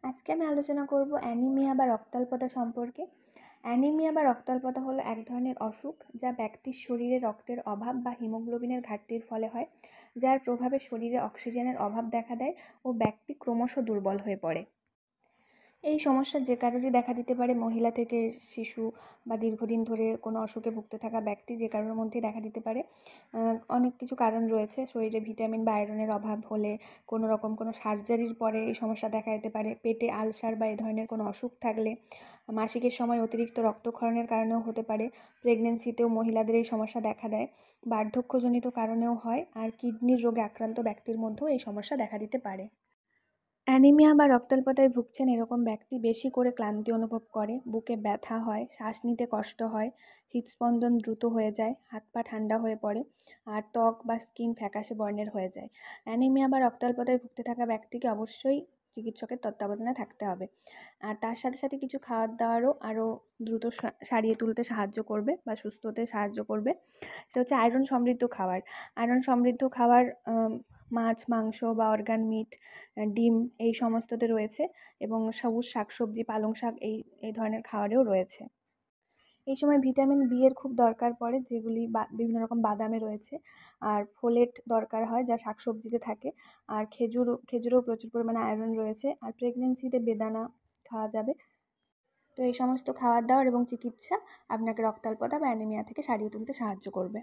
আজকে আমি আলোচনা করব অ্যানিমিয়া বা রক্তাল্পতা সম্পর্কে। অ্যানিমিয়া বা রক্তাল্পতা হলো এক ধরনের অসুখ যা ব্যক্তির শরীরে রক্তের অভাব বা হিমোগ্লোবিনের ঘাটতির ফলে হয়, যার প্রভাবে শরীরে অক্সিজেনের অভাব দেখা দেয় ও ব্যক্তি ক্রমশ দুর্বল হয়ে পড়ে। এই সমস্যা যে কারোরই দেখা দিতে পারে, মহিলা থেকে শিশু বা দীর্ঘদিন ধরে কোনো অসুখে ভুগতে থাকা ব্যক্তি যে কারোর মধ্যেই দেখা দিতে পারে। অনেক কিছু কারণ রয়েছে। শরীরে ভিটামিন বা আয়রনের অভাব হলে, কোনো রকম কোনো সার্জারির পরে এই সমস্যা দেখা দিতে পারে, পেটে আলসার বা এই ধরনের কোনো অসুখ থাকলে, মাসিকের সময় অতিরিক্ত রক্তক্ষরণের কারণেও হতে পারে, প্রেগনেন্সিতেও মহিলাদের এই সমস্যা দেখা দেয়, বার্ধক্যজনিত কারণেও হয়, আর কিডনির রোগে আক্রান্ত ব্যক্তির মধ্যেও এই সমস্যা দেখা দিতে পারে। অ্যানিমিয়া বা রক্তাল্পতায় ভুগছেন এরকম ব্যক্তি বেশি করে ক্লান্তি অনুভব করে, বুকে ব্যথা হয়, শ্বাস নিতে কষ্ট হয়, হৃদস্পন্দন দ্রুত হয়ে যায়, হাত পা ঠান্ডা হয়ে পড়ে, আর ত্বক বা স্কিন ফ্যাকাশে বর্ণের হয়ে যায়। অ্যানিমিয়া বা রক্তাল্পতায় ভুগতে থাকা ব্যক্তিকে অবশ্যই চিকিৎসকের তত্ত্বাবধানে থাকতে হবে। আর তার সাথে সাথে কিছু খাবার দাবারও আরও দ্রুত সারিয়ে তুলতে সাহায্য করবে বা সুস্থ হতে সাহায্য করবে। সেটা হচ্ছে আয়রন সমৃদ্ধ খাবার। আয়রন সমৃদ্ধ খাবার মাছ, মাংস বা অর্গান মিট, ডিম এই সমস্ততে রয়েছে, এবং সবুজ শাকসবজি, পালং শাক এই ধরনের খাবারেও রয়েছে। এই সময় ভিটামিন বি এর খুব দরকার পড়ে, যেগুলি বিভিন্ন রকম বাদামে রয়েছে। আর ফোলেট দরকার হয়, যা শাকসবজিতে থাকে। আর খেজুরেও প্রচুর পরিমাণে আয়রন রয়েছে। আর প্রেগনেন্সিতে বেদানা খাওয়া যাবে। তো এই সমস্ত খাবার দাবার এবং চিকিৎসা আপনাকে রক্তাল্পতা বা অ্যানিমিয়া থেকে সারিয়ে তুলতে সাহায্য করবে।